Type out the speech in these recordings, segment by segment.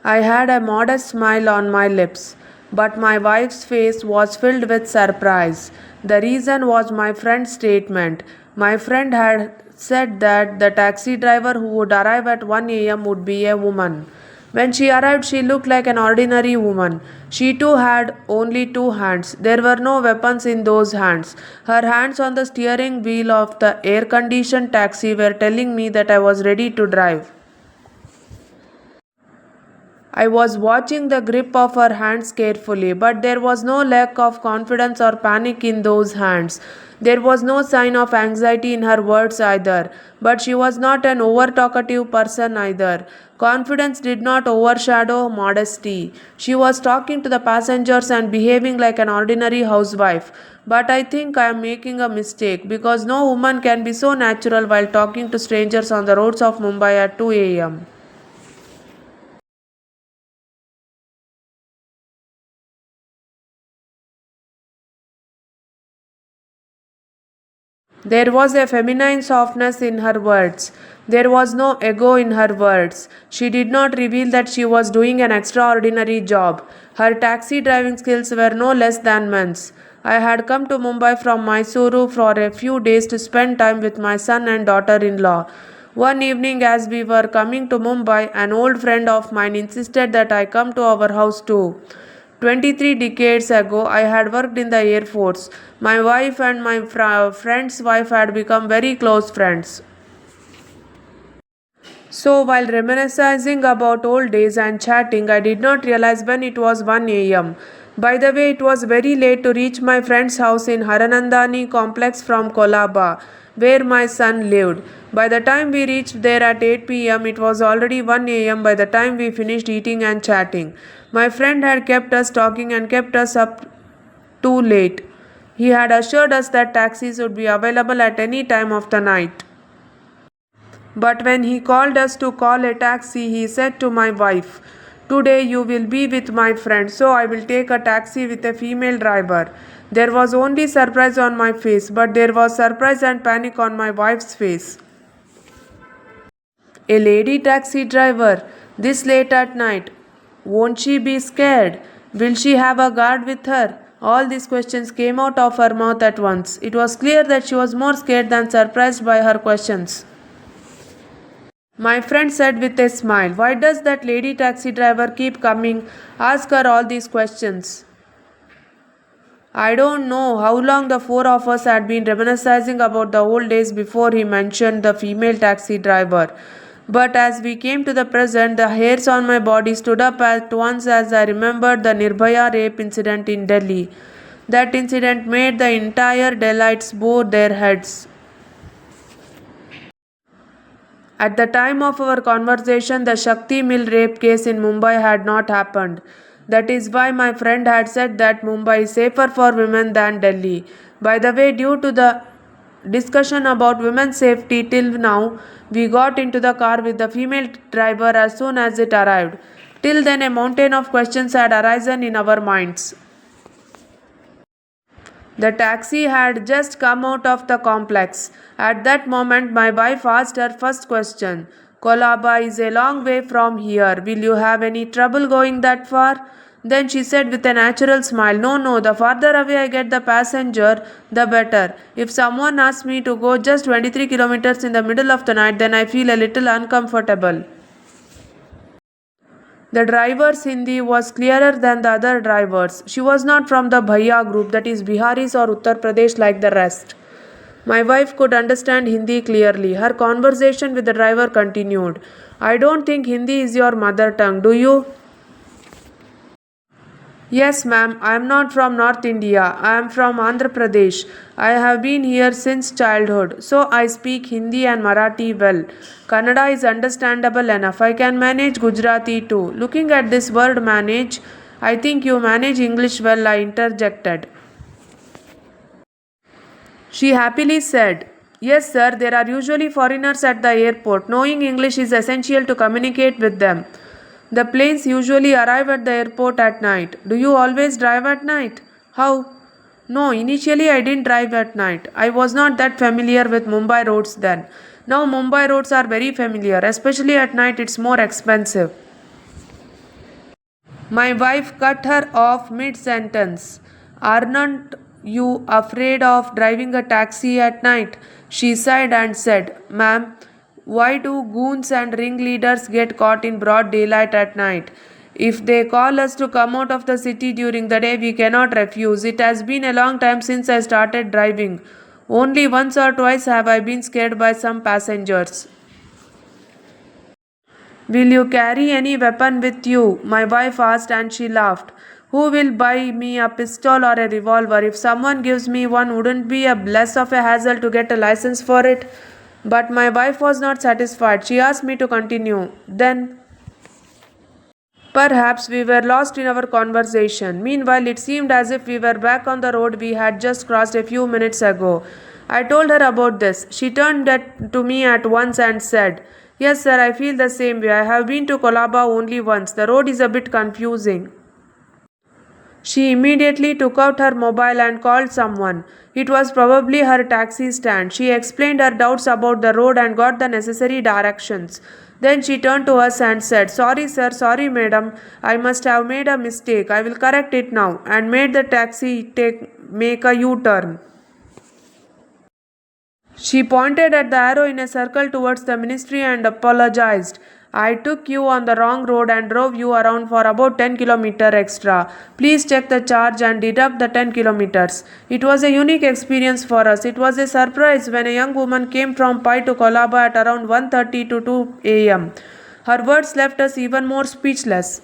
I had a modest smile on my lips, but my wife's face was filled with surprise. The reason was my friend's statement. My friend had said that the taxi driver who would arrive at 1 a.m. would be a woman. When she arrived, she looked like an ordinary woman. She too had only two hands. There were no weapons in those hands. Her hands on the steering wheel of the air conditioned taxi were telling me that I was ready to drive. I was watching the grip of her hands carefully, but there was no lack of confidence or panic in those hands. There was no sign of anxiety in her words either, but she was not an over talkative person either. Confidence did not overshadow modesty. She was talking to the passengers and behaving like an ordinary housewife. But I think I am making a mistake because no woman can be so natural while talking to strangers on the roads of Mumbai at 2 a.m. There was a feminine softness in her words. There was no ego in her words. She did not reveal that she was doing an extraordinary job. Her taxi driving skills were no less than men's. I had come to Mumbai from Mysuru for a few days to spend time with my son and daughter in law. One evening, as we were coming to Mumbai, an old friend of mine insisted that I come to our house too. 23 decades ago, I had worked in the Air Force. My wife and my friend's wife had become very close friends. So, while reminiscing about old days and chatting, I did not realize when it was 1 a.m. By the way, it was very late to reach my friend's house in Haranandani complex from Kolaba, where my son lived. By the time we reached there at 8 p.m., it was already 1 a.m. by the time we finished eating and chatting. My friend had kept us talking and kept us up too late. He had assured us that taxis would be available at any time of the night. But when he called us to call a taxi, he said to my wife, "Today you will be with my friend, so I will take a taxi with a female driver." There was only surprise on my face, but there was surprise and panic on my wife's face. A lady taxi driver, this late at night. Won't she be scared? Will she have a guard with her? All these questions came out of her mouth at once. It was clear that she was more scared than surprised by her questions. My friend said with a smile, "Why does that lady taxi driver keep coming? Ask her all these questions." I don't know how long the four of us had been reminiscing about the old days before he mentioned the female taxi driver. But as we came to the present, the hairs on my body stood up at once as I remembered the Nirbhaya rape incident in Delhi. That incident made the entire Delhites bow their heads. At the time of our conversation, the Shakti Mill rape case in Mumbai had not happened. That is why my friend had said that Mumbai is safer for women than Delhi. By the way, due to the discussion about women's safety till now, we got into the car with the female driver as soon as it arrived. Till then, a mountain of questions had arisen in our minds. The taxi had just come out of the complex. At that moment, my wife asked her first question. "Kolaba is a long way from here. Will you have any trouble going that far?" Then she said with a natural smile, "No, no, the farther away I get the passenger, the better. If someone asks me to go just 23 kilometers in the middle of the night, then I feel a little uncomfortable." The driver's Hindi was clearer than the other drivers. She was not from the Bhaiya group, that is Biharis or Uttar Pradesh like the rest. My wife could understand Hindi clearly. Her conversation with the driver continued. "I don't think Hindi is your mother tongue, do you?" "Yes, ma'am. I am not from North India. I am from Andhra Pradesh. I have been here since childhood, so I speak Hindi and Marathi well. Kannada is understandable enough. I can manage Gujarati too." Looking at this word manage, "I think you manage English well," I interjected. She happily said, "Yes, sir, there are usually foreigners at the airport. Knowing English is essential to communicate with them. The planes usually arrive at the airport at night. Do you always drive at night?" "How?" "No, initially I didn't drive at night. I was not that familiar with Mumbai roads then. Now Mumbai roads are very familiar, especially at night it's more expensive." My wife cut her off mid sentence. Aren't you afraid of driving a taxi at night? She sighed and said, Ma'am, why do goons and ringleaders get caught in broad daylight at night? If they call us to come out of the city during the day, we cannot refuse. It has been a long time since I started driving. Only once or twice have I been scared by some passengers. Will you carry any weapon with you? My wife asked and she laughed. Who will buy me a pistol or a revolver? If someone gives me one, wouldn't be a less of a hassle to get a license for it? But my wife was not satisfied. She asked me to continue. Then perhaps we were lost in our conversation. Meanwhile, it seemed as if we were back on the road we had just crossed a few minutes ago. I told her about this. She turned to me at once and said, Yes, sir, I feel the same way. I have been to Colaba only once. The road is a bit confusing. She immediately took out her mobile and called someone. It was probably her taxi stand. She explained her doubts about the road and got the necessary directions. Then she turned to us and said, Sorry, sir, sorry, madam. I must have made a mistake. I will correct it now, and made the taxi make a U-turn. She pointed at the arrow in a circle towards the ministry and apologized. I took you on the wrong road and drove you around for about 10 kilometers extra. Please check the charge and deduct the 10 kilometers. It was a unique experience for us. It was a surprise when a young woman came from Pai to Colaba at around 1:30 to 2 a.m. Her words left us even more speechless.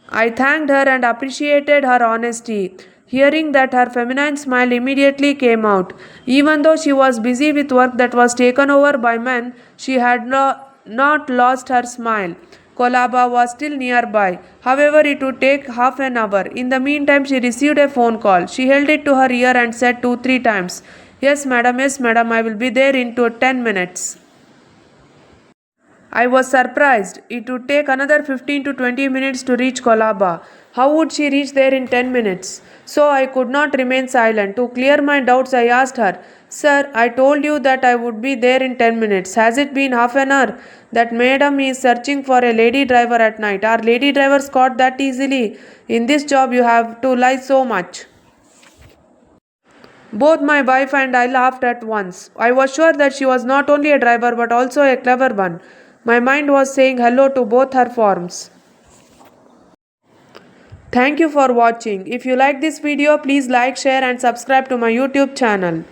I thanked her and appreciated her honesty. Hearing that, her feminine smile immediately came out. Even though she was busy with work that was taken over by men, she had not lost her smile. Colaba was still nearby. However, it would take half an hour. In the meantime, she received a phone call. She held it to her ear and said 2-3 times, yes, madam, I will be there in 10 minutes. I was surprised. It would take another 15 to 20 minutes to reach Colaba. How would she reach there in 10 minutes? So I could not remain silent. To clear my doubts, I asked her, Sir, I told you that I would be there in 10 minutes. Has it been half an hour? That madam is searching for a lady driver at night. Are lady drivers caught that easily? In this job, you have to lie so much. Both my wife and I laughed at once. I was sure that she was not only a driver but also a clever one. My mind was saying hello to both her forms. Thank you for watching. If you like this video, please like, share and subscribe to my YouTube channel.